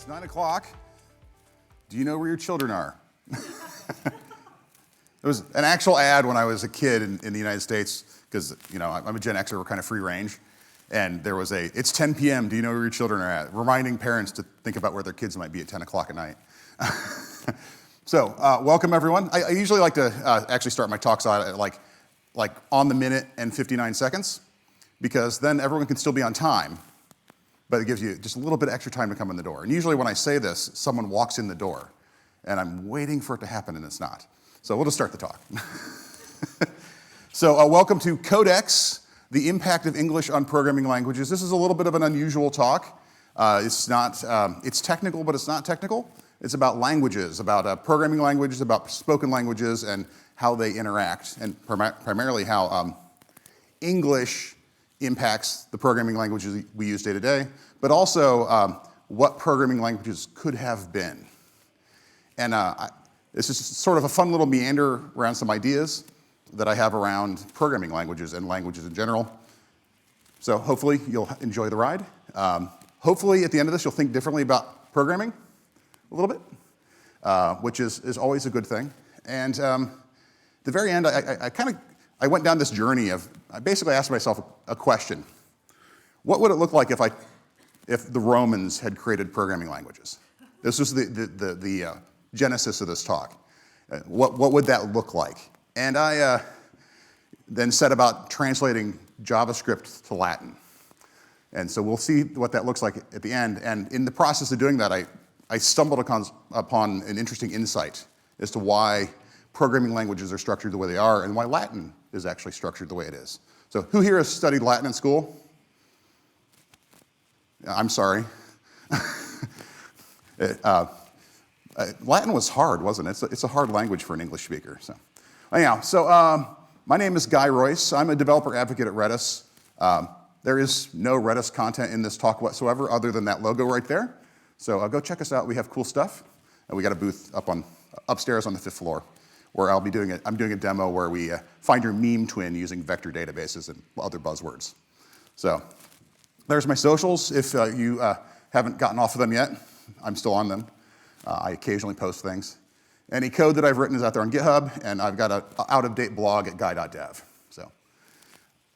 It's 9 o'clock. Do you know where your children are? There was an actual ad when I was a kid in the United States, because I'm a Gen Xer, we're kind of free range. And there was it's 10 p.m., do you know where your children are at? Reminding parents to think about where their kids might be at 10 o'clock at night. So, welcome everyone. I usually like to actually start my talks out at like on the minute and 59 seconds, because then everyone can still be on time, but it gives you just a little bit extra time to come in the door. And usually when I say this, someone walks in the door, and I'm waiting for it to happen, and it's not. So we'll just start the talk. So welcome to Codex, the impact of English on programming languages. This is a little bit of an unusual talk. It's technical, but it's not technical. It's about languages, about programming languages, about spoken languages, and how they interact, and primarily how English impacts the programming languages we use day to day, but also what programming languages could have been. And this is sort of a fun little meander around some ideas that I have around programming languages and languages in general. So hopefully you'll enjoy the ride. Hopefully at the end of this you'll think differently about programming a little bit, which is always a good thing. And the very end, I went down this journey of, I basically asked myself a question. What would it look like if the Romans had created programming languages? This was the genesis of this talk. What would that look like? And I then set about translating JavaScript to Latin. And so we'll see what that looks like at the end. And in the process of doing that, I stumbled upon an interesting insight as to why programming languages are structured the way they are and why Latin is actually structured the way it is. So who here has studied Latin in school? I'm sorry. Latin was hard, wasn't it? It's a hard language for an English speaker. So anyhow, my name is Guy Royse. I'm a developer advocate at Redis. There is no Redis content in this talk whatsoever other than that logo right there. So go check us out. We have cool stuff. And we got a booth upstairs on the 5th floor where I'm doing a demo where we find your meme twin using vector databases and other buzzwords. So there's my socials. If you haven't gotten off of them yet, I'm still on them. I occasionally post things. Any code that I've written is out there on GitHub, and I've got an out-of-date blog at guy.dev. So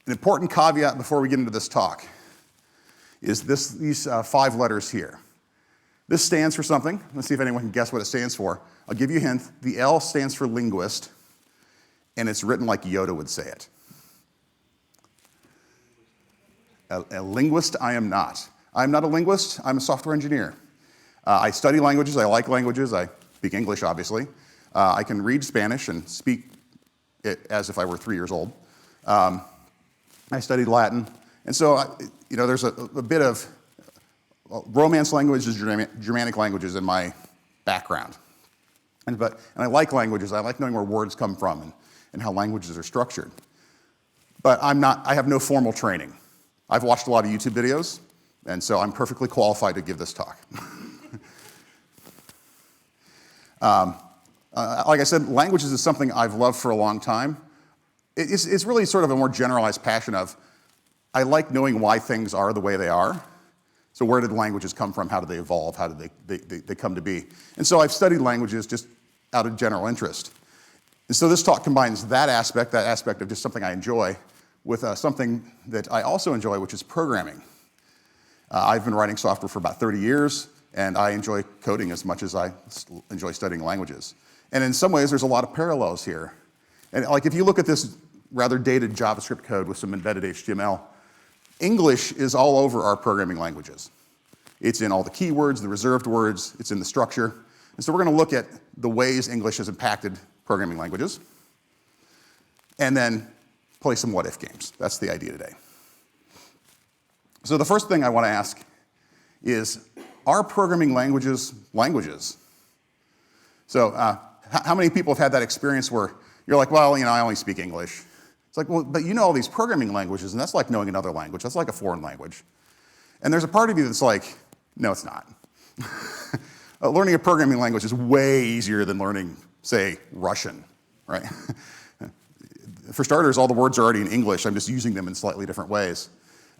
an important caveat before we get into this talk is these 5 letters here. This stands for something. Let's see if anyone can guess what it stands for. I'll give you a hint. The L stands for linguist, and it's written like Yoda would say it. A linguist I am not. I'm not a linguist. I'm a software engineer. I study languages. I like languages. I speak English, obviously. I can read Spanish and speak it as if I were 3 years old. I studied Latin. And so, there's a bit of Romance languages, Germanic languages in my background. And I like languages. I like knowing where words come from and how languages are structured. But I have no formal training. I've watched a lot of YouTube videos, and so I'm perfectly qualified to give this talk. Like I said, languages is something I've loved for a long time. It's really sort of a more generalized passion of, I like knowing why things are the way they are. So where did languages come from? How did they evolve? How did they come to be? And so I've studied languages just out of general interest. And so this talk combines that aspect of just something I enjoy, with something that I also enjoy, which is programming. I've been writing software for about 30 years, and I enjoy coding as much as I enjoy studying languages. And in some ways, there's a lot of parallels here. And like if you look at this rather dated JavaScript code with some embedded HTML, English is all over our programming languages. It's in all the keywords, the reserved words, it's in the structure. And so we're going to look at the ways English has impacted programming languages, and then play some what-if games. That's the idea today. So the first thing I want to ask is, are programming languages languages? So how many people have had that experience where you're like, well, I only speak English. It's like, well, but you know all these programming languages, and that's like knowing another language. That's like a foreign language. And there's a part of you that's like, no, it's not. Learning a programming language is way easier than learning, say, Russian, right? For starters, all the words are already in English. I'm just using them in slightly different ways.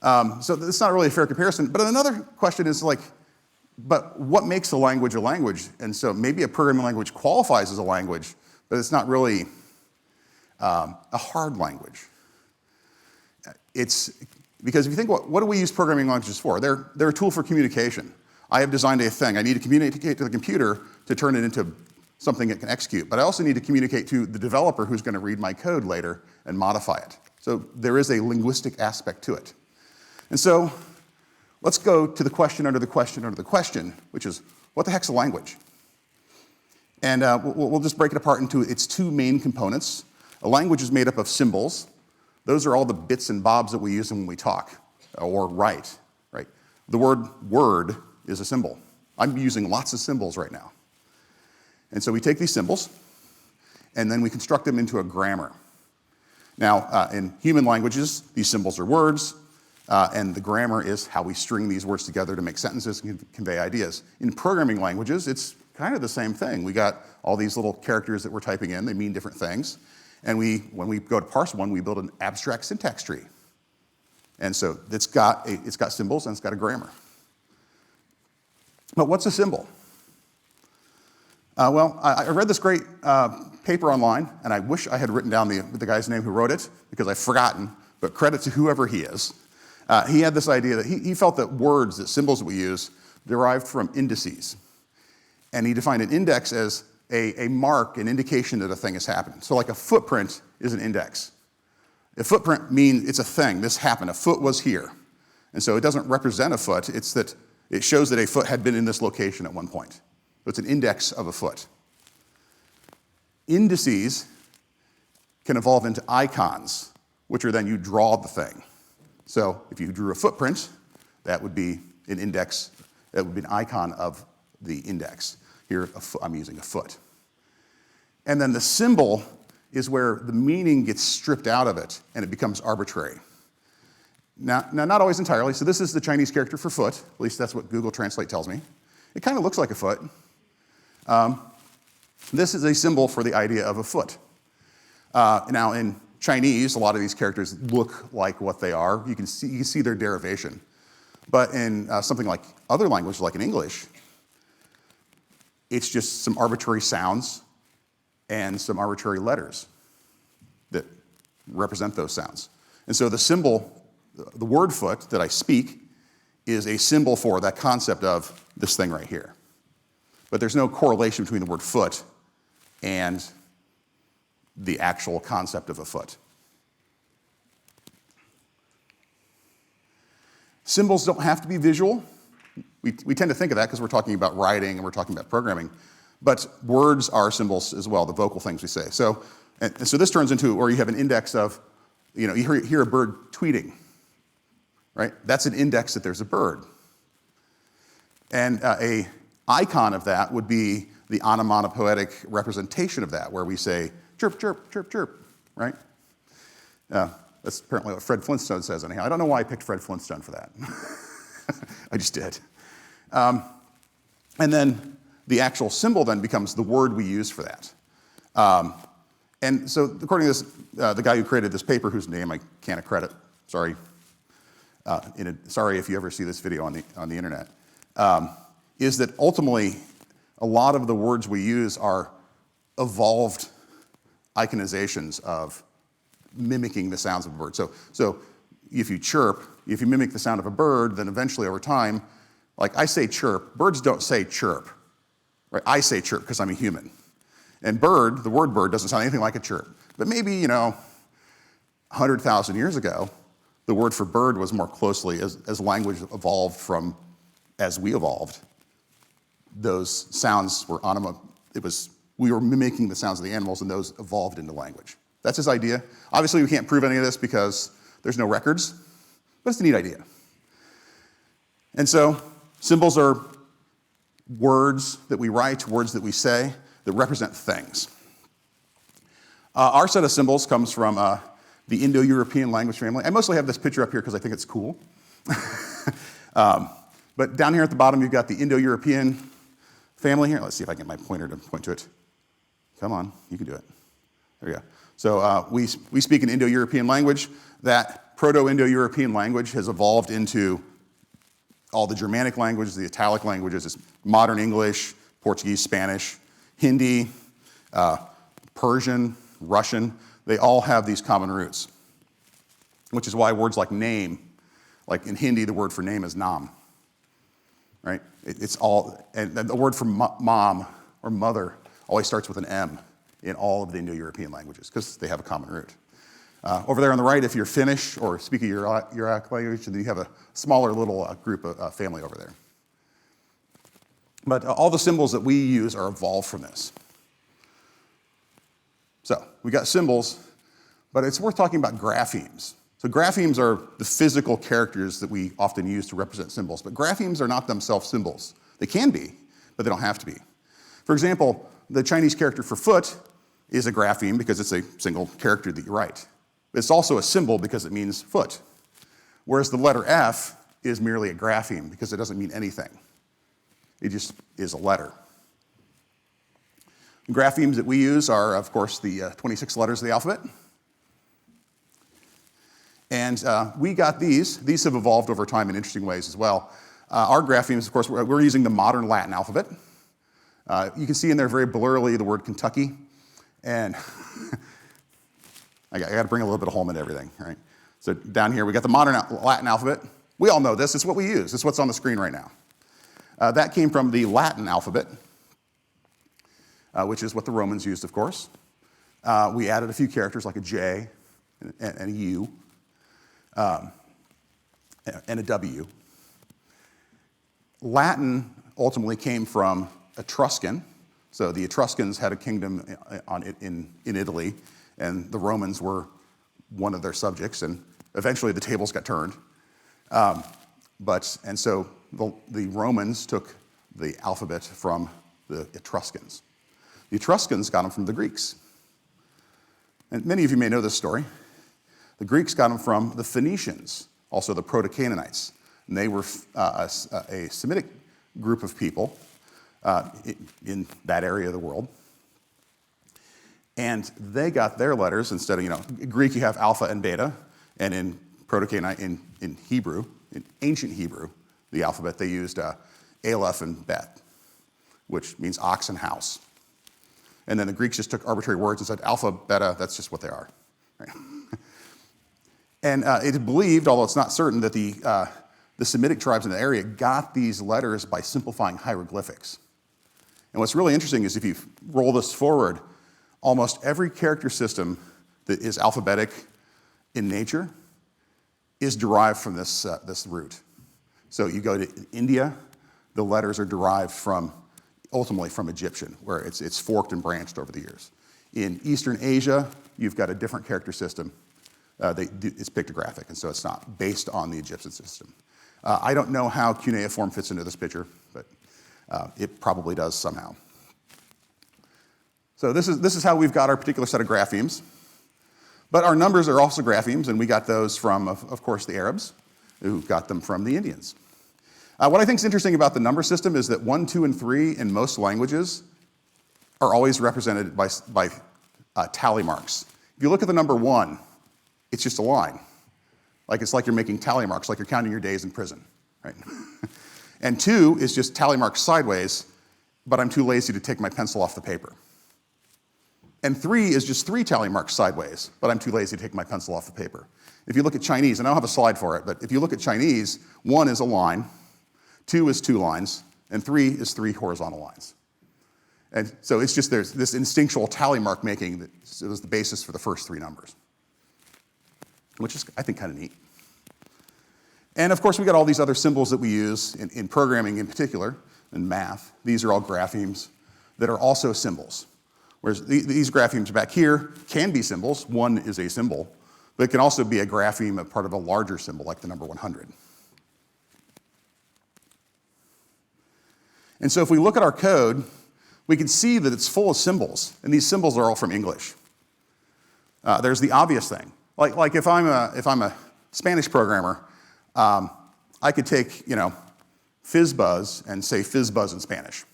So it's not really a fair comparison. But another question is like, But what makes a language a language? And so maybe a programming language qualifies as a language, but it's not really a hard language. It's because if you think, what do we use programming languages for? They're a tool for communication. I have designed a thing. I need to communicate to the computer to turn it into something it can execute. But I also need to communicate to the developer who's going to read my code later and modify it. So there is a linguistic aspect to it. And so let's go to the question under the question under the question, which is, what the heck's a language? And we'll just break it apart into its two main components. A language is made up of symbols. Those are all the bits and bobs that we use when we talk or write, right? The word word is a symbol. I'm using lots of symbols right now. And so we take these symbols, and then we construct them into a grammar. Now, in human languages, these symbols are words, and the grammar is how we string these words together to make sentences and convey ideas. In programming languages, it's kind of the same thing. We got all these little characters that we're typing in. They mean different things. And when we go to parse one, we build an abstract syntax tree. And so it's got symbols and it's got a grammar. But what's a symbol? Well, I read this great paper online, and I wish I had written down the guy's name who wrote it, because I've forgotten, but credit to whoever he is. He had this idea that he felt that words, that symbols that we use, derived from indices. And he defined an index as a mark, an indication that a thing has happened. So like a footprint is an index. A footprint means it's a thing, this happened, a foot was here. And so it doesn't represent a foot, it's that it shows that a foot had been in this location at one point. So it's an index of a foot. Indices can evolve into icons, which are then you draw the thing. So if you drew a footprint, that would be an index, that would be an icon of the index. Here, I'm using a foot. And then the symbol is where the meaning gets stripped out of it and it becomes arbitrary. Now, not always entirely. So this is the Chinese character for foot. At least that's what Google Translate tells me. It kind of looks like a foot. This is a symbol for the idea of a foot. Now, in Chinese, a lot of these characters look like what they are. You can see their derivation. But in something like other languages, like in English, it's just some arbitrary sounds and some arbitrary letters that represent those sounds. And so the symbol, the word foot that I speak, is a symbol for that concept of this thing right here. But there's no correlation between the word foot and the actual concept of a foot. Symbols don't have to be visual. We tend to think of that because we're talking about writing and we're talking about programming. But words are symbols as well, the vocal things we say. So this turns into where you have an index of, you hear a bird tweeting, right? That's an index that there's a bird. And a icon of that would be the onomatopoetic representation of that, where we say chirp, chirp, chirp, chirp, right? That's apparently what Fred Flintstone says anyhow. I don't know why I picked Fred Flintstone for that. I just did. And then the actual symbol then becomes the word we use for that. And so according to this, the guy who created this paper, whose name I can't accredit, sorry. Sorry if you ever see this video on the internet, is that ultimately a lot of the words we use are evolved iconizations of mimicking the sounds of a bird. So if you chirp, if you mimic the sound of a bird, then eventually over time, like I say chirp, birds don't say chirp, right? I say chirp because I'm a human. And bird, the word bird doesn't sound anything like a chirp. But maybe, 100,000 years ago, the word for bird was more closely, as language evolved from as we evolved, those sounds were we were mimicking the sounds of the animals and those evolved into language. That's his idea. Obviously, we can't prove any of this because there's no records, but it's a neat idea. And so symbols are words that we write, words that we say, that represent things. Our set of symbols comes from the Indo-European language family. I mostly have this picture up here because I think it's cool. But down here at the bottom, you've got the Indo-European family here. Let's see if I can get my pointer to point to it. Come on, you can do it. There we go. So we speak an Indo-European language. That Proto-Indo-European language has evolved into all the Germanic languages, the Italic languages, it's modern English, Portuguese, Spanish, Hindi, Persian, Russian, they all have these common roots, which is why words like name, like in Hindi, the word for name is naam, right? It's all, and the word for mom or mother always starts with an M in all of the Indo-European languages because they have a common root. Over there on the right, if you're Finnish or speak a Uriark language, then you have a smaller little group of family over there. But all the symbols that we use are evolved from this. So we got symbols, but it's worth talking about graphemes. So graphemes are the physical characters that we often use to represent symbols, but graphemes are not themselves symbols. They can be, but they don't have to be. For example, the Chinese character for foot is a grapheme because it's a single character that you write. But it's also a symbol because it means foot. Whereas the letter F is merely a grapheme because it doesn't mean anything. It just is a letter. The graphemes that we use are, of course, the 26 letters of the alphabet. And we got these. These have evolved over time in interesting ways as well. Our graphemes, of course, we're using the modern Latin alphabet. You can see in there very blurrily the word Kentucky. And I got to bring a little bit of home into everything, right? So down here, we got the modern Latin alphabet. We all know this. It's what we use. It's what's on the screen right now. That came from the Latin alphabet, which is what the Romans used, of course. We added a few characters like a J and a U and a W. Latin ultimately came from Etruscan. So the Etruscans had a kingdom in Italy, and the Romans were one of their subjects, and eventually the tables got turned. And so the Romans took the alphabet from the Etruscans. The Etruscans got them from the Greeks. And many of you may know this story. The Greeks got them from the Phoenicians, also the Proto-Canaanites. And they were a Semitic group of people in that area of the world. And they got their letters instead of, in Greek you have alpha and beta, and in Proto-Canaanite, in Hebrew, in ancient Hebrew, the alphabet, they used Aleph and Bet, which means ox and house. And then the Greeks just took arbitrary words and said alpha, beta, that's just what they are. Right? And it is believed, although it's not certain, that the Semitic tribes in the area got these letters by simplifying hieroglyphics. And what's really interesting is if you roll this forward, almost every character system that is alphabetic in nature is derived from this root. So you go to India, the letters are derived ultimately from Egyptian, where it's forked and branched over the years. In Eastern Asia, you've got a different character system. It's pictographic, and so it's not based on the Egyptian system. I don't know how cuneiform fits into this picture, but it probably does somehow. So this is how we've got our particular set of graphemes. But our numbers are also graphemes, and we got those from, of course, the Arabs, who got them from the Indians. What I think is interesting about the number system is that 1, 2, and 3 in most languages are always represented by tally marks. If you look at the number 1, it's just a line. It's like you're making tally marks, like you're counting your days in prison, right? And 2 is just tally marks sideways, but I'm too lazy to take my pencil off the paper. And 3 is just 3 tally marks sideways, but I'm too lazy to take my pencil off the paper. If you look at Chinese, and I don't have a slide for it, but if you look at Chinese, 1 is a line, 2 is 2 lines, and 3 is 3 horizontal lines. And so it's just there's this instinctual tally mark making that was the basis for the first 3 numbers, which is, I think, kind of neat. And of course, we got all these other symbols that we use in programming in particular, in math. These are all graphemes that are also symbols. Whereas these graphemes back here can be symbols. 1 is a symbol, but it can also be a grapheme, a part of a larger symbol, like the number 100. And so if we look at our code, we can see that it's full of symbols, and these symbols are all from English. There's the obvious thing. Like if I'm a Spanish programmer, I could take, fizzbuzz and say fizzbuzz in Spanish.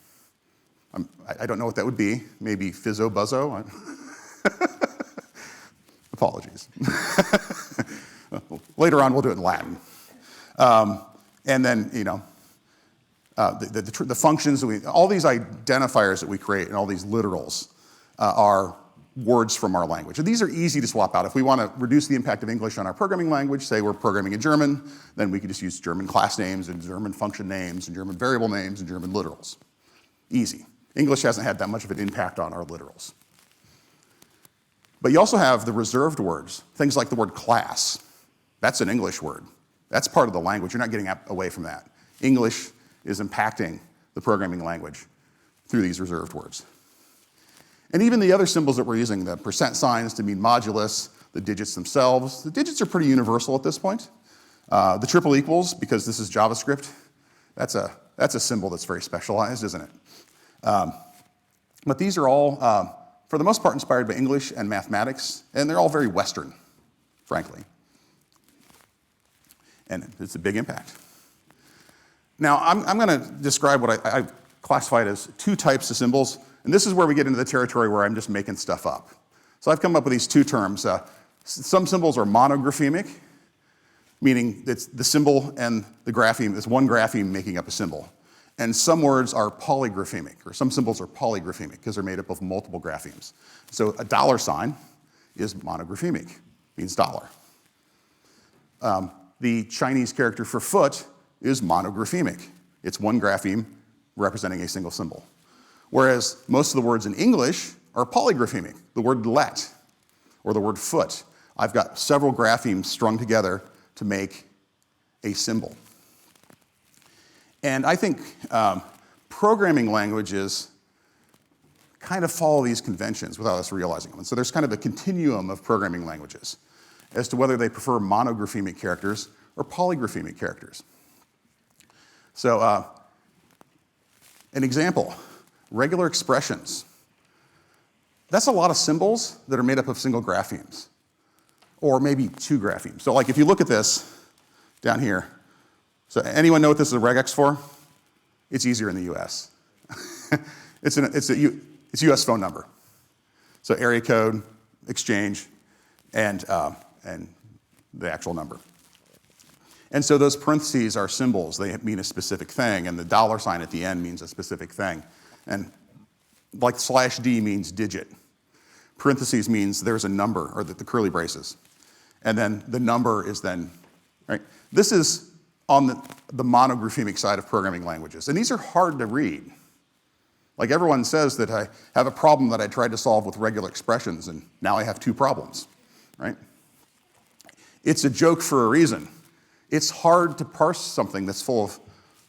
I don't know what that would be. Maybe fizzo buzzo. Apologies. Later on, we'll do it in Latin. And then, the functions, all these identifiers that we create and all these literals are words from our language. And these are easy to swap out. If we want to reduce the impact of English on our programming language, say we're programming in German, then we can just use German class names and German function names and German variable names and German literals. Easy. English hasn't had that much of an impact on our literals. But you also have the reserved words, things like the word class. That's an English word. That's part of the language. You're not getting away from that. English is impacting the programming language through these reserved words. And even the other symbols that we're using, the percent signs to mean modulus, the digits themselves, the digits are pretty universal at this point. The triple equals, because this is JavaScript, that's a symbol that's very specialized, isn't it? But these are all, for the most part, inspired by English and mathematics, and they're all very Western, frankly. And it's a big impact. Now, I'm going to describe what I classified as two types of symbols, and this is where we get into the territory where I'm just making stuff up. So I've come up with these two terms. Some symbols are monographemic, meaning it's the symbol and the grapheme, it's one grapheme making up a symbol. And some words are polygraphemic, or some symbols are polygraphemic because they're made up of multiple graphemes. So a dollar sign is monographemic, means dollar. The Chinese character for foot is monographemic. It's one grapheme representing a single symbol. Whereas most of the words in English are polygraphemic. The word let, or the word foot. I've got several graphemes strung together to make a symbol. And I think programming languages kind of follow these conventions without us realizing them. And so there's kind of a continuum of programming languages as to whether they prefer monographemic characters or polygraphemic characters. So an example, regular expressions. That's a lot of symbols that are made up of single graphemes, or maybe two graphemes. So like if you look at this down here, so anyone know what this is a regex for? It's easier in the US. It's a US phone number. So area code, exchange, and the actual number. And so those parentheses are symbols. They mean a specific thing, and the dollar sign at the end means a specific thing. And like /D means digit. Parentheses means there's a number, or the curly braces. And then the number is then, right? This is on the monographemic side of programming languages. And these are hard to read. Like everyone says that I have a problem that I tried to solve with regular expressions, and now I have two problems, right? It's a joke for a reason. It's hard to parse something that's full of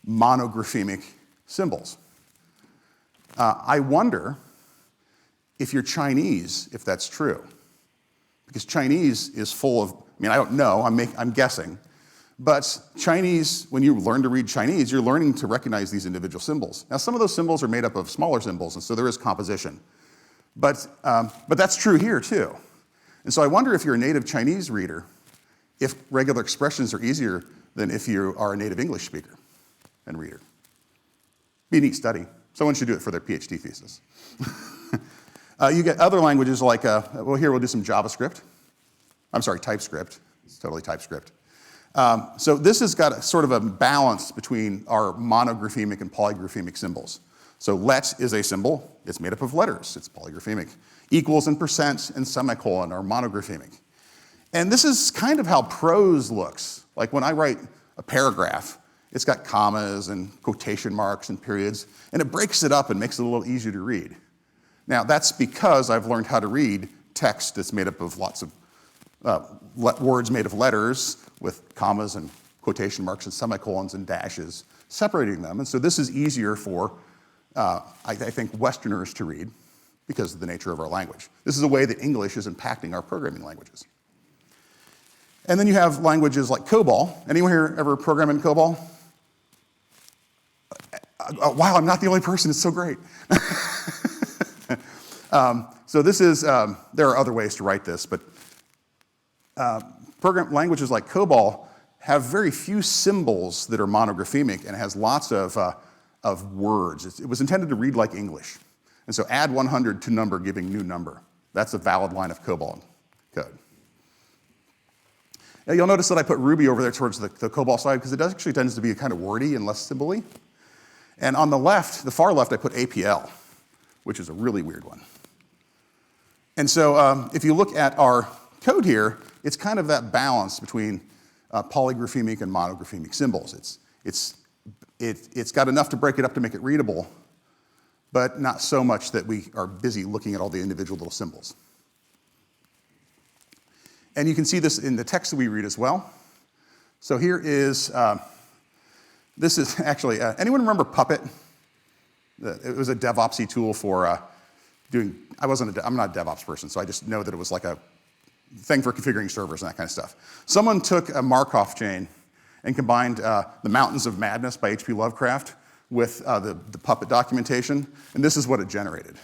monographemic symbols. I wonder if you're Chinese, if that's true. Because Chinese is full of, I don't know, I'm guessing. But Chinese, when you learn to read Chinese, you're learning to recognize these individual symbols. Now, some of those symbols are made up of smaller symbols, and so there is composition. But that's true here, too. And so I wonder if you're a native Chinese reader, if regular expressions are easier than if you are a native English speaker and reader. Be a neat study. Someone should do it for their PhD thesis. You get other languages like, well, here we'll do some JavaScript. I'm sorry, TypeScript. It's totally TypeScript. So this has got sort of a balance between our monographemic and polygraphemic symbols. So let is a symbol. It's made up of letters. It's polygraphemic. Equals and percent and semicolon are monographemic. And this is kind of how prose looks. Like when I write a paragraph, it's got commas and quotation marks and periods, and it breaks it up and makes it a little easier to read. Now, that's because I've learned how to read text that's made up of lots of words made of letters with commas and quotation marks and semicolons and dashes, separating them. And so this is easier for, I think, Westerners to read because of the nature of our language. This is a way that English is impacting our programming languages. And then you have languages like COBOL. Anyone here ever program in COBOL? Wow, I'm not the only person. It's so great. So this is, there are other ways to write this, but languages like COBOL have very few symbols that are monographemic, and it has lots of words. It was intended to read like English. And so add 100 to number giving new number. That's a valid line of COBOL code. Now, you'll notice that I put Ruby over there towards the COBOL side because it actually tends to be kind of wordy and less symbol-y. And on the left, the far left, I put APL, which is a really weird one. And so if you look at our code here, it's kind of that balance between polygraphemic and monographemic symbols. It's got enough to break it up to make it readable, but not so much that we are busy looking at all the individual little symbols. And you can see this in the text that we read as well. So here is, this is actually, anyone remember Puppet? It was a DevOpsy tool for doing, I'm not a DevOps person, so I just know that it was like a thing for configuring servers and that kind of stuff. Someone took a Markov chain and combined The Mountains of Madness by H.P. Lovecraft with the Puppet documentation, and this is what it generated.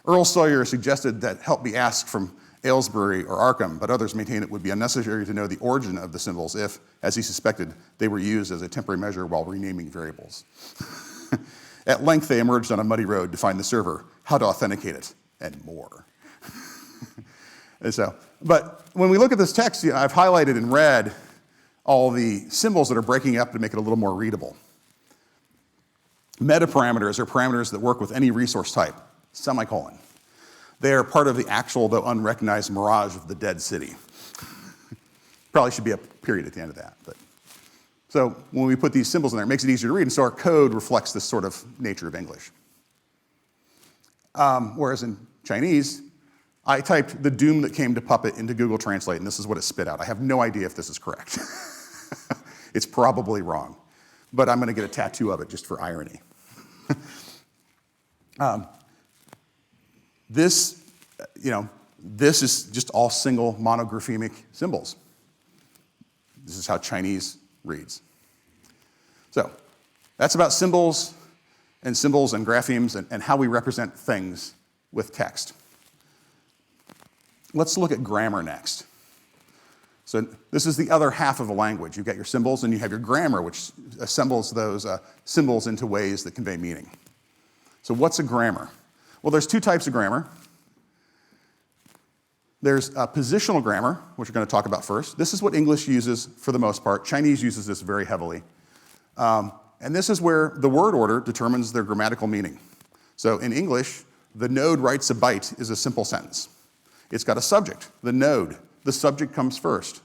Earl Sawyer suggested that help be asked from Aylesbury or Arkham, but others maintain it would be unnecessary to know the origin of the symbols if, as he suspected, they were used as a temporary measure while renaming variables. At length, they emerged on a muddy road to find the server, how to authenticate it, and more. And so, but when we look at this text, I've highlighted in red all the symbols that are breaking up to make it a little more readable. Metaparameters are parameters that work with any resource type, semicolon. They are part of the actual, though unrecognized, mirage of the dead city. Probably should be a period at the end of that. But. So when we put these symbols in there, it makes it easier to read, and so our code reflects this sort of nature of English. Whereas in Chinese, I typed the doom that came to Puppet into Google Translate, and this is what it spit out. I have no idea if this is correct. It's probably wrong, but I'm going to get a tattoo of it just for irony. This is just all single monographemic symbols. This is how Chinese reads. So that's about symbols and graphemes and how we represent things with text. Let's look at grammar next. So this is the other half of a language. You've got your symbols and you have your grammar, which assembles those symbols into ways that convey meaning. So what's a grammar? Well, there's two types of grammar. There's positional grammar, which we're going to talk about first. This is what English uses for the most part. Chinese uses this very heavily. And this is where the word order determines their grammatical meaning. So in English, the node writes a byte is a simple sentence. It's got a subject, the node. The subject comes first.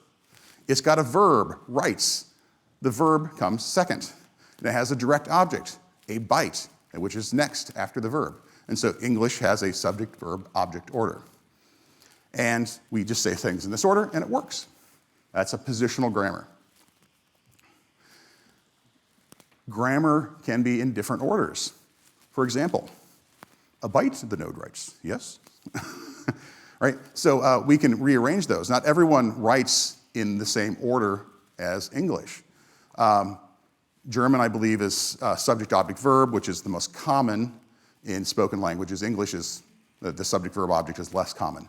It's got a verb, writes. The verb comes second. And it has a direct object, a byte, which is next after the verb. And so English has a subject-verb-object order. And we just say things in this order, and it works. That's a positional grammar. Grammar can be in different orders. For example, a byte, the node writes, yes? Right? So we can rearrange those. Not everyone writes in the same order as English. German, I believe, is subject-object-verb, which is the most common in spoken languages. English is, the subject-verb-object is less common.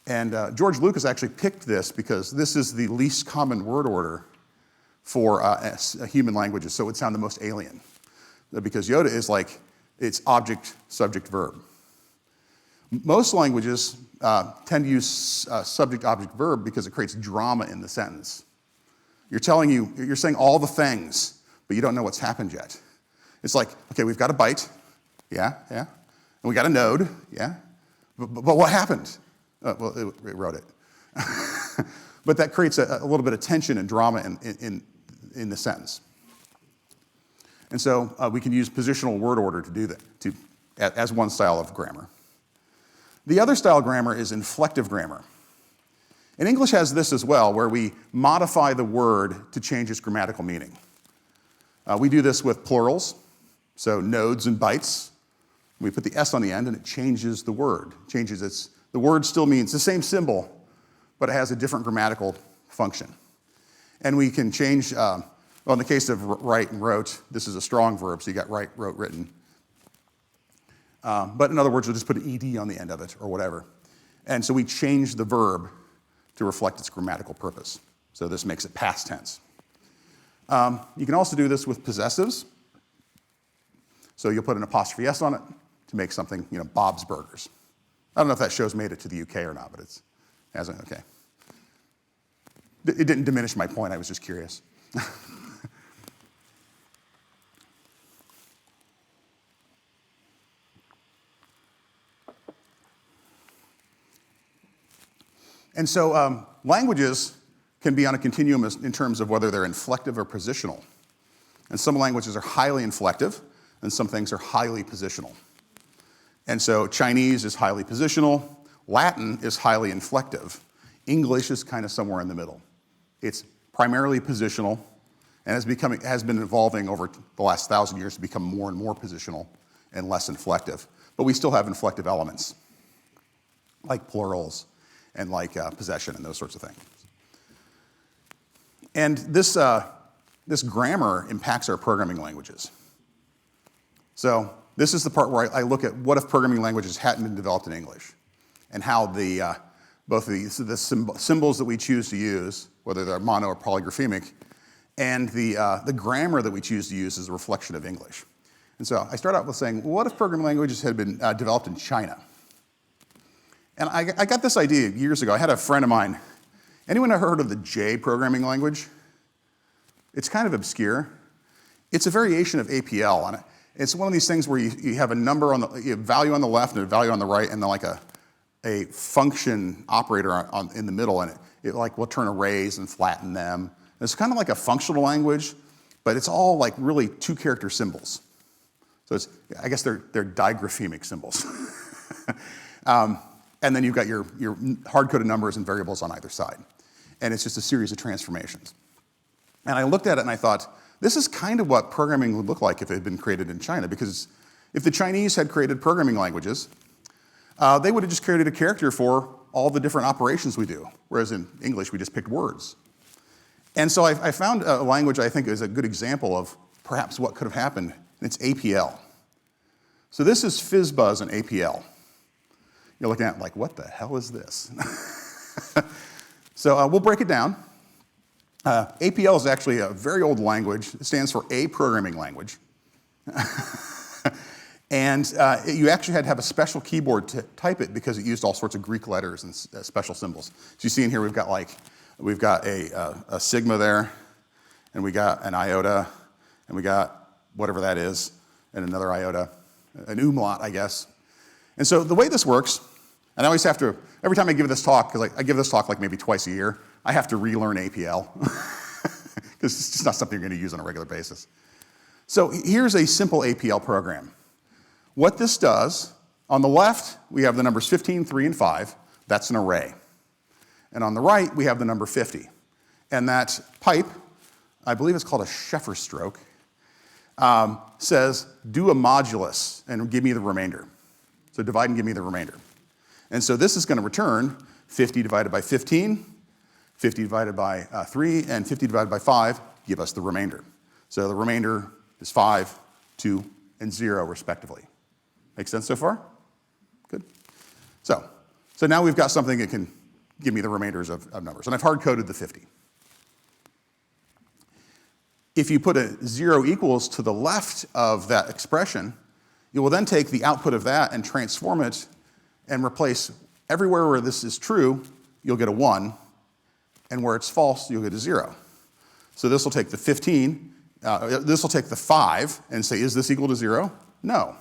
And George Lucas actually picked this because this is the least common word order for human languages, so it would sound the most alien. Because Yoda is like, it's object, subject, verb. Most languages tend to use subject, object, verb because it creates drama in the sentence. You're saying all the things, but you don't know what's happened yet. It's like, okay, we've got a byte, yeah, and we got a node, yeah, but what happened? Well, it wrote it. But that creates a little bit of tension and drama in the sentence. And so we can use positional word order to do that, as one style of grammar. The other style of grammar is inflective grammar. And English has this as well, where we modify the word to change its grammatical meaning. We do this with plurals, so nodes and bytes. We put the S on the end, and it changes the word. The word still means the same symbol, but it has a different grammatical function. And we can change, well, in the case of write and wrote, this is a strong verb, so you got write, wrote, written. But in other words, we'll just put an ED on the end of it, or whatever. And so we change the verb to reflect its grammatical purpose. So this makes it past tense. You can also do this with possessives. So you'll put an apostrophe S on it to make something, Bob's Burgers. I don't know if that show's made it to the UK or not, but it hasn't, okay. it didn't diminish my point, I was just curious. And so languages can be on a continuum in terms of whether they're inflective or positional. And some languages are highly inflective, and some things are highly positional. And so Chinese is highly positional, Latin is highly inflective, English is kind of somewhere in the middle. It's primarily positional, and has been evolving over the last 1,000 years to become more and more positional and less inflective. But we still have inflective elements, like plurals and like possession and those sorts of things. And this grammar impacts our programming languages. So this is the part where I look at what if programming languages hadn't been developed in English, and how both the symbols that we choose to use, whether they're mono or polygraphemic, and the grammar that we choose to use is a reflection of English. And so I start out with saying, what if programming languages had been developed in China? And I got this idea years ago. I had a friend of mine. Anyone ever heard of the J programming language? It's kind of obscure. It's a variation of APL. And it's one of these things where you have a number you have value on the left and a value on the right, and then like a function operator in the middle, and it like will turn arrays and flatten them. It's kind of like a functional language, but it's all like really two-character symbols. So I guess they're digraphemic symbols. And then you've got your hard-coded numbers and variables on either side. And it's just a series of transformations. And I looked at it and I thought, this is kind of what programming would look like if it had been created in China, because if the Chinese had created programming languages, they would have just created a character for all the different operations we do, whereas in English we just picked words. And so I found a language I think is a good example of perhaps what could have happened, and it's APL. So this is FizzBuzz and APL. You're looking at like, what the hell is this? So we'll break it down. APL is actually a very old language. It stands for A Programming Language. And you actually had to have a special keyboard to type it because it used all sorts of Greek letters and special symbols. So you see in here we've got a sigma there, and we got an iota, and we got whatever that is, and another iota, an umlaut, I guess. And so the way this works, and I always have to, every time I give this talk, because I give this talk like maybe twice a year, I have to relearn APL, because it's just not something you're going to use on a regular basis. So here's a simple APL program. What this does, on the left, we have the numbers 15, 3, and 5. That's an array. And on the right, we have the number 50. And that pipe, I believe it's called a Sheffer stroke, says, do a modulus and give me the remainder. So divide and give me the remainder. And so this is going to return 50 divided by 15, 50 divided by 3, and 50 divided by 5, give us the remainder. So the remainder is 5, 2, and 0, respectively. Make sense so far? Good. So now we've got something that can give me the remainders of numbers. And I've hard-coded the 50. If you put a 0 equals to the left of that expression, you will then take the output of that and transform it and replace everywhere where this is true, you'll get a 1, and where it's false, you'll get a 0. So this will take the 15, this will take the 5 and say, is this equal to 0? No.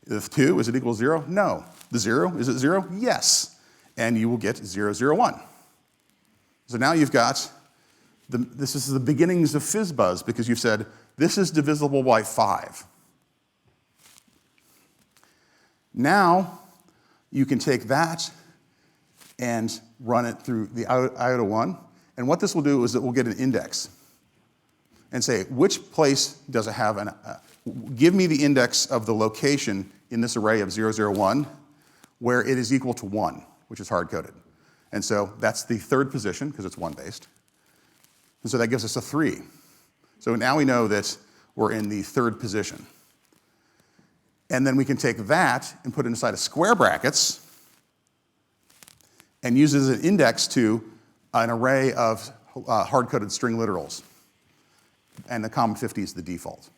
The 2, is it equal to 0? No. The 0, is it 0? Yes. And you will get 0, 0, 1. So now you've got, this is the beginnings of FizzBuzz, because you've said, this is divisible by 5. Now, you can take that and run it through the iota 1. And what this will do is it will get an index and say, which place does it have give me the index of the location in this array of 0, 0, 1 where it is equal to 1, which is hard-coded. And so that's the third position, because it's 1-based. And so that gives us a 3. So now we know that we're in the third position. And then we can take that and put it inside of square brackets and use it as an index to an array of hard-coded string literals. And the comma 50 is the default.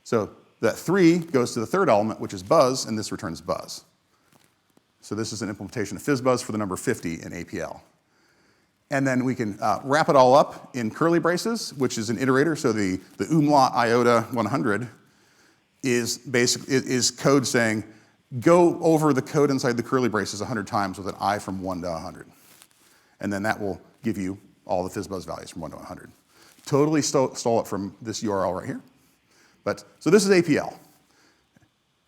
So that 3 goes to the third element, which is buzz, and this returns buzz. So this is an implementation of FizzBuzz for the number 50 in APL. And then we can wrap it all up in curly braces, which is an iterator. So the umlaut iota 100 is code saying, go over the code inside the curly braces 100 times with an I from 1 to 100. And then that will give you all the FizzBuzz values from 1 to 100. Totally stole it from this URL right here. So this is APL.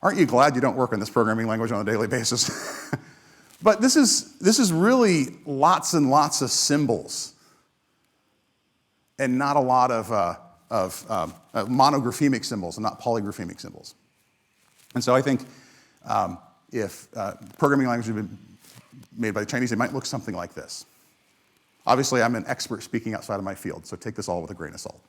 Aren't you glad you don't work in this programming language on a daily basis? But this is really lots and lots of symbols and not a lot of monographemic symbols and not polygraphemic symbols. And so I think if programming language had been made by the Chinese, it might look something like this. Obviously, I'm an expert speaking outside of my field, so take this all with a grain of salt.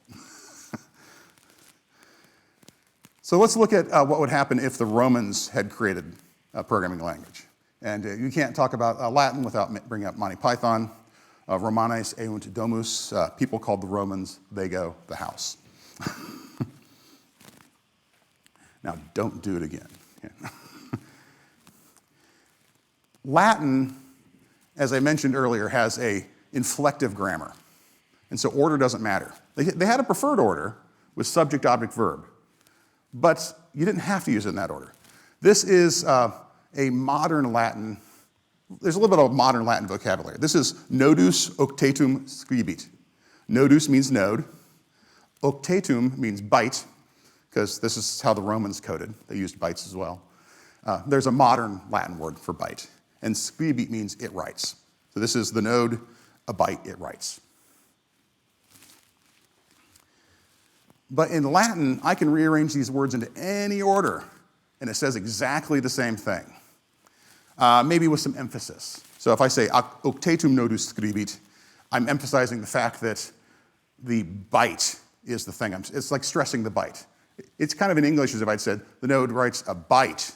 So let's look at what would happen if the Romans had created a programming language. And you can't talk about Latin without bringing up Monty Python. Romanes eunt domus. People called the Romans, they go, the house. Now, don't do it again. Yeah. Latin, as I mentioned earlier, has a inflective grammar. And so order doesn't matter. They had a preferred order with subject, object, verb. But you didn't have to use it in that order. This is a modern Latin. There's a little bit of modern Latin vocabulary. This is nodus octetum scribit. Nodus means node. Octetum means byte, because this is how the Romans coded. They used bytes as well. There's a modern Latin word for byte. And scribit means it writes. So this is the node, a byte, it writes. But in Latin, I can rearrange these words into any order, and it says exactly the same thing, maybe with some emphasis. So if I say octetum nodus scribit, I'm emphasizing the fact that the byte is the thing. It's like stressing the byte. It's kind of in English as if I'd said the node writes a byte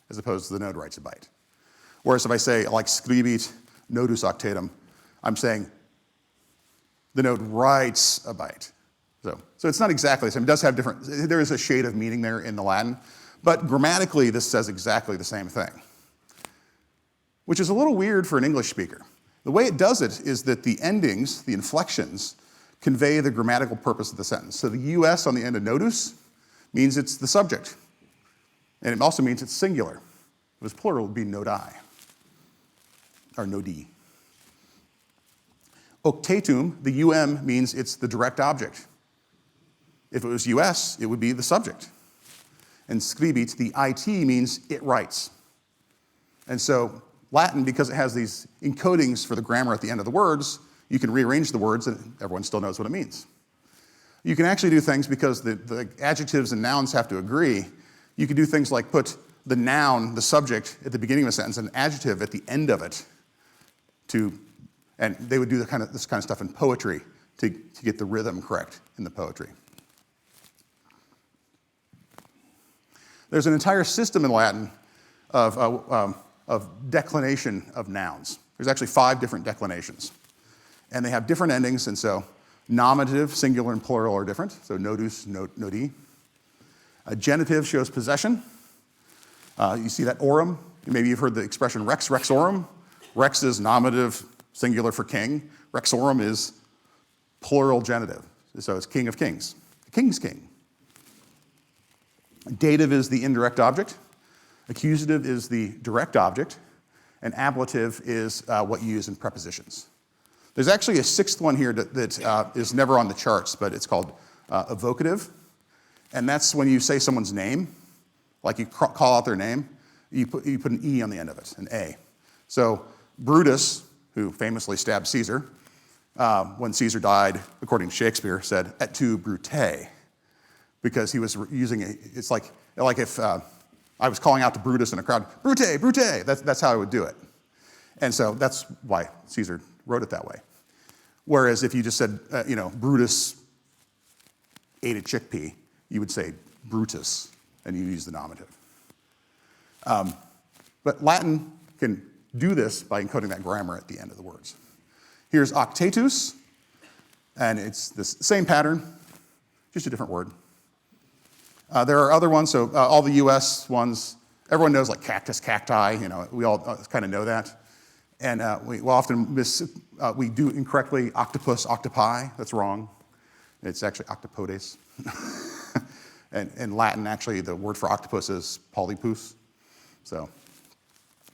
as opposed to the node writes a byte. Whereas if I say like scribit nodus octetum, I'm saying the node writes a byte. So it's not exactly the same. It does have different, there is a shade of meaning there in the Latin, but grammatically this says exactly the same thing, which is a little weird for an English speaker. The way it does it is that the endings, the inflections, convey the grammatical purpose of the sentence. So the US on the end of nodus means it's the subject, and it also means it's singular. If it was plural, it would be nodi, or nodi. Octetum, the UM, means it's the direct object. If it was US, it would be the subject. And scribit, the IT, means it writes. And so Latin, because it has these encodings for the grammar at the end of the words, you can rearrange the words and everyone still knows what it means. You can actually do things because the adjectives and nouns have to agree. You can do things like put the noun, the subject, at the beginning of a sentence and an adjective at the end of it and they would do this kind of stuff in poetry to get the rhythm correct in the poetry. There's an entire system in Latin of declination of nouns. There's actually 5 different declinations. And they have different endings, and so nominative, singular, and plural are different. So nodus, nodi. A genitive shows possession. You see that orum. Maybe you've heard the expression rex, rexorum. Rex is nominative, singular for king. Rexorum is plural genitive. So it's king of kings. The king's king. Dative is the indirect object. Accusative is the direct object. And ablative is what you use in prepositions. There's actually a 6th one here that is never on the charts, but it's called evocative. And that's when you say someone's name, like you call out their name, you put an E on the end of it, an A. So Brutus, who famously stabbed Caesar, when Caesar died, according to Shakespeare, said, et tu, Brute, because he was using it. It's like if I was calling out to Brutus in a crowd, Brute, Brute, that's how I would do it. And so that's why Caesar wrote it that way. Whereas if you just said, Brutus ate a chickpea, you would say Brutus, and you use the nominative. But Latin can do this by encoding that grammar at the end of the words. Here's octetus, and it's the same pattern, just a different word. There are other ones, so all the US ones, everyone knows like cactus, cacti, we all kind of know that. And we will often we do incorrectly octopus, octopi. That's wrong. It's actually octopodes. And in Latin, actually, the word for octopus is polypus. So,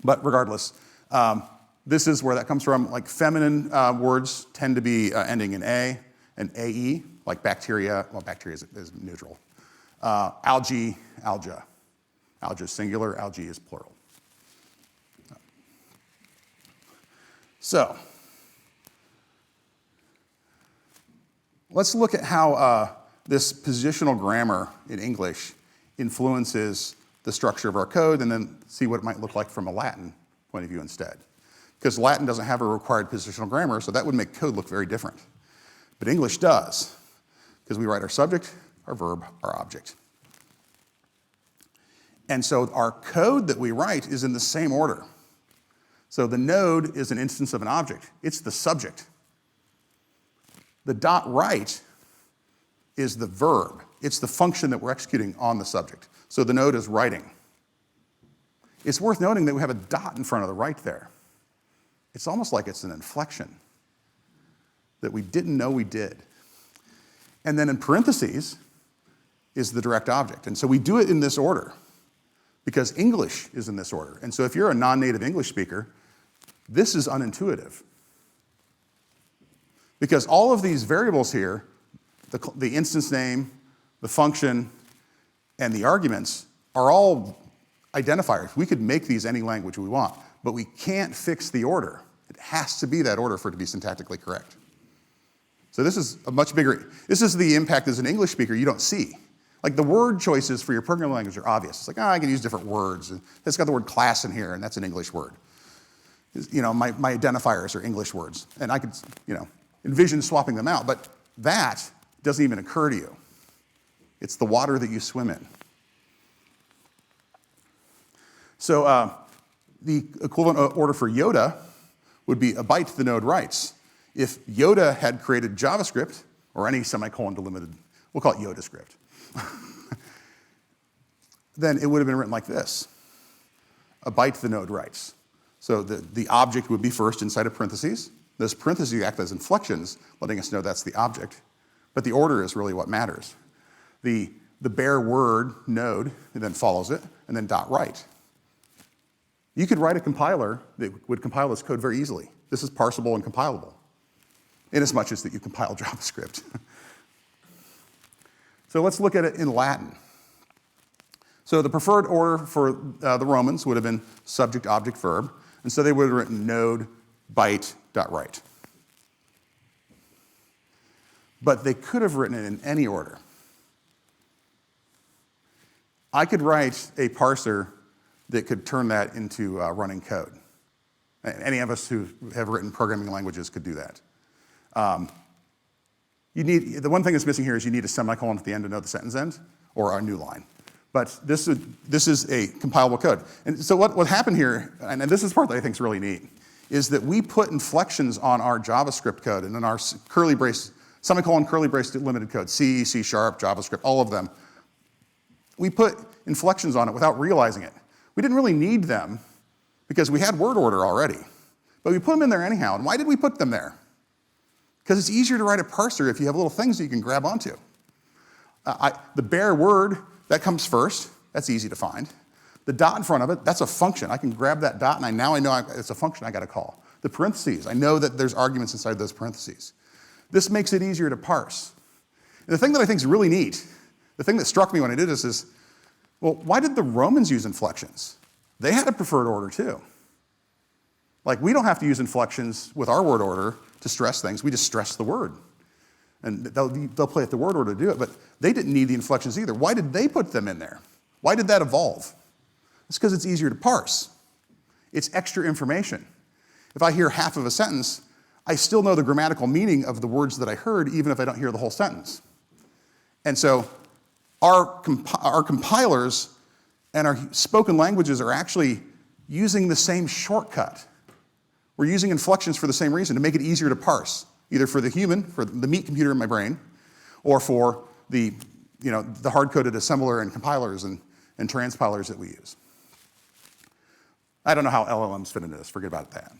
but regardless, this is where that comes from. Like feminine words tend to be ending in A and AE, like bacteria. Well, bacteria is neutral. Algae, alga. Alga is singular, algae is plural. So, let's look at how this positional grammar in English influences the structure of our code, and then see what it might look like from a Latin point of view instead. Because Latin doesn't have a required positional grammar, so that would make code look very different. But English does, because we write our subject, our verb, our object. And so our code that we write is in the same order. So the node is an instance of an object. It's the subject. The dot right is the verb. It's the function that we're executing on the subject. So the node is writing. It's worth noting that we have a dot in front of the right there. It's almost like it's an inflection that we didn't know we did. And then in parentheses is the direct object. And so we do it in this order because English is in this order. And so if you're a non-native English speaker, this is unintuitive. Because all of these variables here, the instance name, the function, and the arguments are all identifiers. We could make these any language we want, but we can't fix the order. It has to be that order for it to be syntactically correct. So this is a much bigger, this is the impact as an English speaker you don't see. Like the word choices for your programming language are obvious. It's like, I can use different words. And it's got the word class in here, and that's an English word. You know, my identifiers are English words. And I could, envision swapping them out, but that doesn't even occur to you. It's the water that you swim in. So the equivalent order for Yoda would be a byte the node writes. If Yoda had created JavaScript, or any semicolon delimited, we'll call it Yoda script, then it would have been written like this. A byte the node writes. So the object would be first inside of parentheses. Those parentheses act as inflections, letting us know that's the object. But the order is really what matters. The bare word node then follows it, and then dot right. You could write a compiler that would compile this code very easily. This is parsable and compilable, inasmuch as that you compile JavaScript. So let's look at it in Latin. So the preferred order for the Romans would have been subject, object, verb. And so they would have written node, byte, dot right. But they could have written it in any order. I could write a parser that could turn that into running code. Any of us who have written programming languages could do that. The one thing that's missing here is you need a semicolon at the end to know the sentence end, or a new line. But this is a compilable code. And so what happened here, and this is the part that I think is really neat, is that we put inflections on our JavaScript code and in our curly brace, semicolon, curly brace limited code, C, C#, JavaScript, all of them. We put inflections on it without realizing it. We didn't really need them because we had word order already. But we put them in there anyhow. And why did we put them there? Because it's easier to write a parser if you have little things that you can grab onto. The bare word, that comes first. That's easy to find. The dot in front of it, that's a function. I can grab that dot, and now I know it's a function I got to call. The parentheses, I know that there's arguments inside those parentheses. This makes it easier to parse. And the thing that I think is really neat, the thing that struck me when I did this is, well, why did the Romans use inflections? They had a preferred order too. Like, we don't have to use inflections with our word order to stress things. We just stress the word. And they'll play at the word order to do it, but they didn't need the inflections either. Why did they put them in there? Why did that evolve? It's because it's easier to parse. It's extra information. If I hear half of a sentence, I still know the grammatical meaning of the words that I heard, even if I don't hear the whole sentence. And so our compilers and our spoken languages are actually using the same shortcut. We're using inflections for the same reason, to make it easier to parse, either for the human, for the meat computer in my brain, or for the hard-coded assembler and compilers and transpilers that we use. I don't know how LLMs fit into this. Forget about that.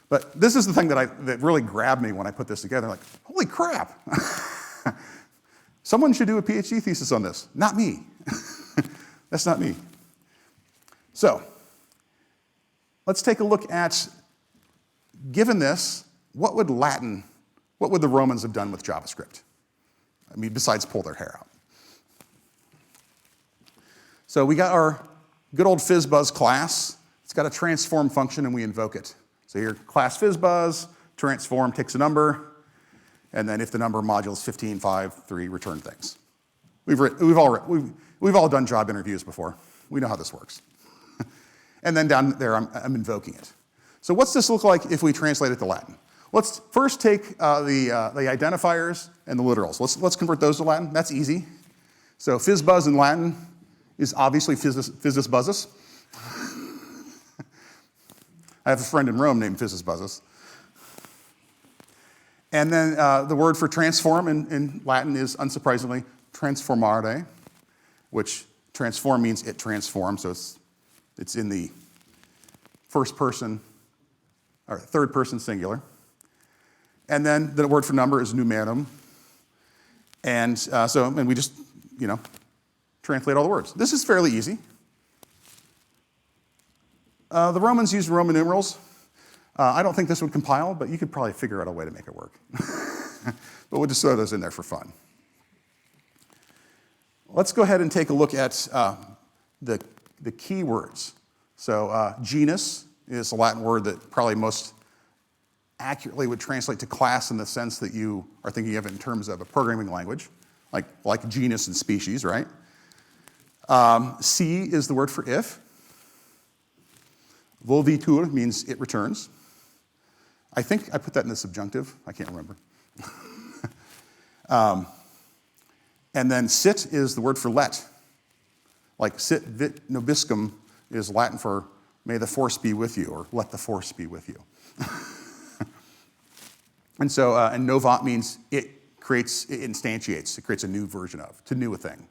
But this is the thing that really grabbed me when I put this together. Like, holy crap. Someone should do a PhD thesis on this. Not me. That's not me. So let's take a look at, given this, what would the Romans have done with JavaScript? I mean, besides pull their hair out. So we got our good old FizzBuzz class. It's got a transform function, and we invoke it. So here, class FizzBuzz, transform takes a number, and then if the number modulus 15, 5, 3, return things. We've all done job interviews before. We know how this works. And then down there, I'm invoking it. So what's this look like if we translate it to Latin? Let's first take the identifiers and the literals. Let's convert those to Latin. That's easy. So FizzBuzz in Latin is obviously Physis Buzzus. I have a friend in Rome named Physis Buzzus. And then the word for transform in Latin is, unsurprisingly, transformare, which transform means it transforms, so it's in the first person, or third person singular. And then the word for number is numerum. And and we just, translate all the words. This is fairly easy. The Romans used Roman numerals. I don't think this would compile, but you could probably figure out a way to make it work. But we'll just throw those in there for fun. Let's go ahead and take a look at the key words. So genus is a Latin word that probably most accurately would translate to class in the sense that you are thinking of it in terms of a programming language, like genus and species, right? C is the word for if. Volvitur means it returns. I think I put that in the subjunctive. I can't remember. And then sit is the word for let. Like sit vit nobiscum is Latin for may the force be with you, or let the force be with you. And so, and novat means it instantiates, it creates a new version of, to new a thing.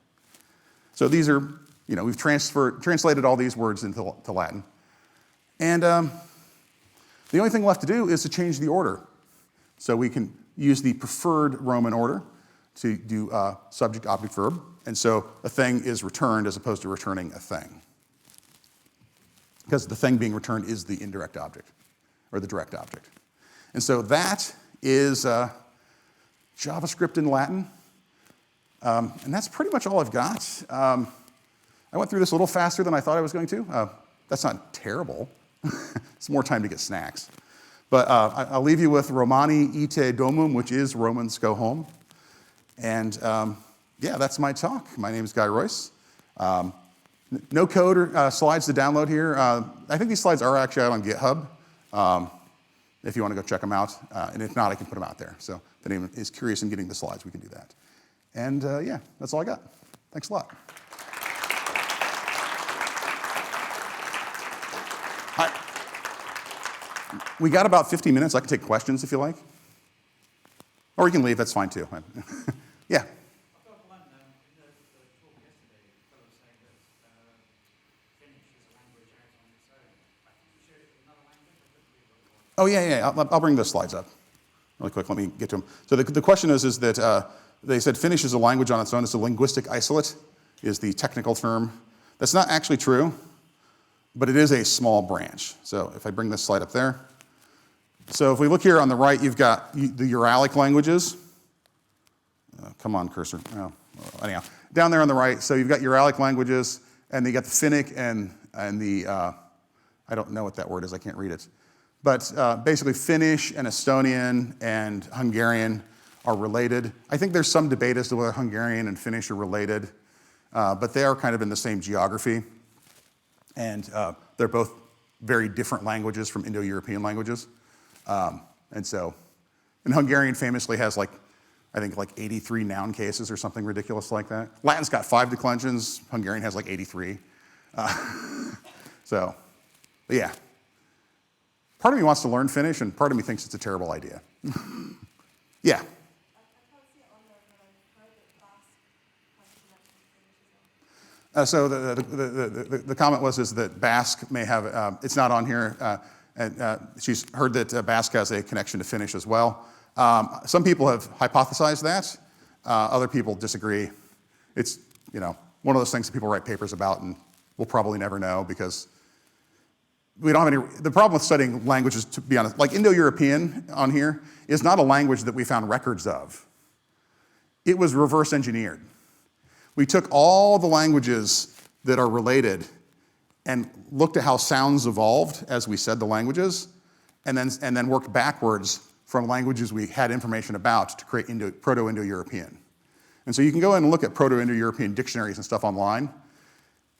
So these are, we've translated all these words into Latin. And the only thing left to do is to change the order. So we can use the preferred Roman order to do subject, object, verb. And so a thing is returned as opposed to returning a thing. Because the thing being returned is the indirect object, or the direct object. And so that is JavaScript in Latin. And that's pretty much all I've got. I went through this a little faster than I thought I was going to. That's not terrible. It's more time to get snacks. But I'll leave you with Romani ite domum, which is Romans go home. And yeah, that's my talk. My name is Guy Royse. No code or slides to download here. I think these slides are actually out on GitHub. If you want to go check them out. And if not, I can put them out there. So if anyone is curious in getting the slides, we can do that. And yeah, that's all I got. Thanks a lot. We got about 50 minutes. I can take questions if you like. Or you can leave, that's fine too. Yeah. I've got one, in the talk yesterday, a fellow was saying that Finnish is a language out on its own. I think you showed it with another language. Oh, yeah. I'll bring those slides up really quick. Let me get to them. So the question is that they said Finnish is a language on its own. It's a linguistic isolate, is the technical term. That's not actually true, but it is a small branch. So if I bring this slide up there. So if we look here on the right, you've got the Uralic languages. Come on, cursor. Oh, anyhow, down there on the right, so you've got Uralic languages, and you got the Finnic and the, I don't know what that word is, I can't read it. But basically Finnish and Estonian and Hungarian are related. I think there's some debate as to whether Hungarian and Finnish are related, but they are kind of in the same geography. And they're both very different languages from Indo-European languages. And Hungarian famously has I think 83 noun cases or something ridiculous like that. Latin's got 5 declensions. Hungarian has 83. So, but yeah. Part of me wants to learn Finnish, and part of me thinks it's a terrible idea. Yeah. I can't see it on there, but I've heard that class has So the comment was that Basque may have, it's not on here, and she's heard that Basque has a connection to Finnish as well. Some people have hypothesized that. Other people disagree. It's, one of those things that people write papers about, and we'll probably never know because we don't have any. The problem with studying languages, to be honest, like Indo-European on here, is not a language that we found records of. It was reverse engineered. We took all the languages that are related and looked at how sounds evolved as we said the languages, and then worked backwards from languages we had information about to create Proto-Indo-European. And so you can go in and look at Proto-Indo-European dictionaries and stuff online,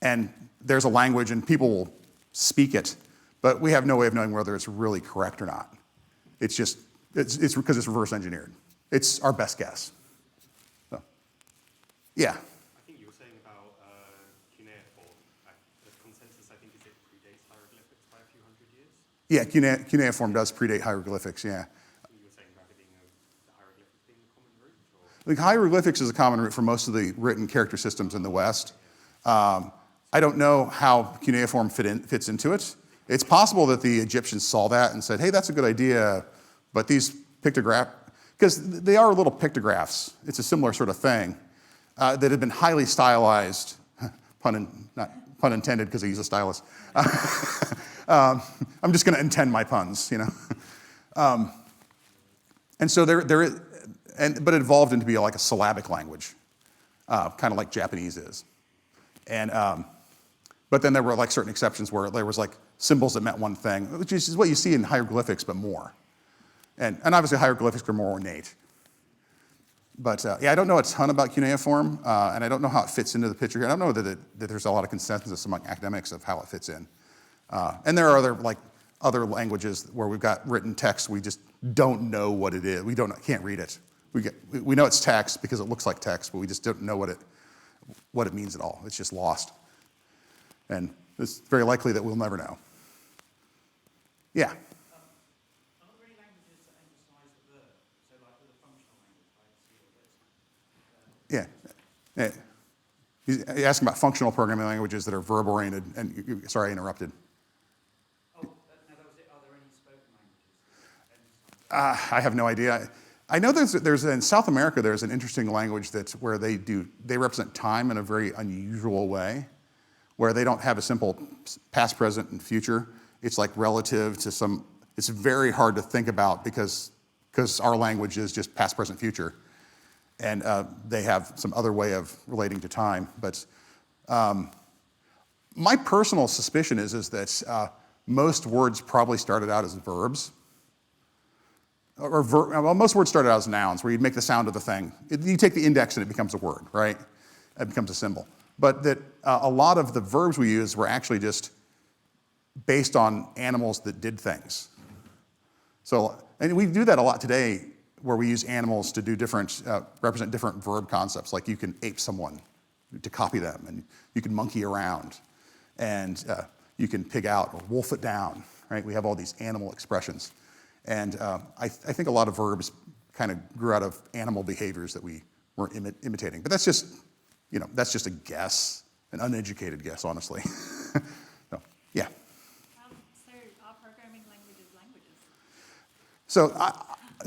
and there's a language and people will speak it, but we have no way of knowing whether it's really correct or not. It's just, it's because it's reverse engineered. It's our best guess. So, yeah. I think you were saying about cuneiform. The consensus, I think, is it predates hieroglyphics by a few hundred years? Yeah, cuneiform does predate hieroglyphics, yeah. You were saying about it being the hieroglyphic being the common root? Or? Like hieroglyphics is a common root for most of the written character systems in the West. I don't know how cuneiform fits into it. It's possible that the Egyptians saw that and said, hey, that's a good idea, but these pictographs, because they are little pictographs, it's a similar sort of thing, that have been highly stylized, not pun intended because I use a stylus. I'm just going to intend my puns, And so there is, but it evolved into be like a syllabic language, kind of like Japanese is. And, but then there were like certain exceptions where there was like symbols that meant one thing, which is what you see in hieroglyphics, but more. And obviously hieroglyphics are more ornate. But yeah, I don't know a ton about cuneiform, and I don't know how it fits into the picture here. I don't know that there's a lot of consensus among academics of how it fits in. And there are other languages where we've got written text, we just don't know what it is. We can't read it. We know it's text because it looks like text, but we just don't know what it means at all. It's just lost. And it's very likely that we'll never know. Yeah. Are there any languages that emphasize the verb? So like with a functional language, like C or this? Yeah. He's asking about functional programming languages that are verb-oriented, and sorry, I interrupted. Oh, no, that was it. Are there any spoken languages that emphasize I have no idea. I know there's in South America there's an interesting language where they represent time in a very unusual way, where they don't have a simple past, present, and future. It's like relative to some. It's very hard to think about because our language is just past, present, future, and they have some other way of relating to time. But my personal suspicion is that most words probably started out as verbs. Well, most words started out as nouns, where you'd make the sound of the thing. You take the index and it becomes a word, right? It becomes a symbol. But that a lot of the verbs we use were actually just based on animals that did things. So, and we do that a lot today, where we use animals to do represent different verb concepts. Like you can ape someone to copy them, and you can monkey around, and you can pig out or wolf it down, right? We have all these animal expressions. And I think a lot of verbs kind of grew out of animal behaviors that we were imitating. But that's just, that's just a guess, an uneducated guess, honestly. So, yeah. So are programming languages languages?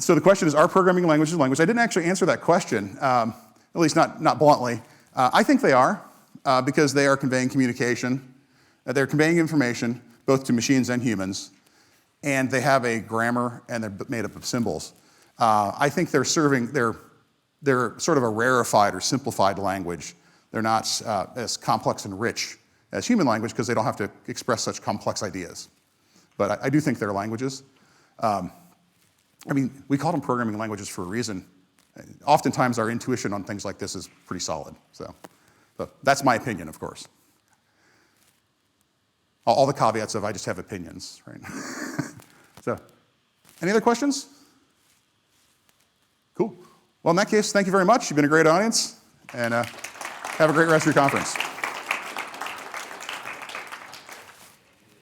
So the question is, are programming languages languages? I didn't actually answer that question, at least not bluntly. I think they are, because they are conveying communication. They're conveying information, both to machines and humans. And they have a grammar, and they're made up of symbols. I think they're sort of a rarefied or simplified language. They're not as complex and rich as human language because they don't have to express such complex ideas. But I do think they're languages. We call them programming languages for a reason. Oftentimes our intuition on things like this is pretty solid. So that's my opinion, of course. All the caveats of I just have opinions, right? So, any other questions? Cool. Well, in that case, thank you very much. You've been a great audience, and have a great rest of your conference.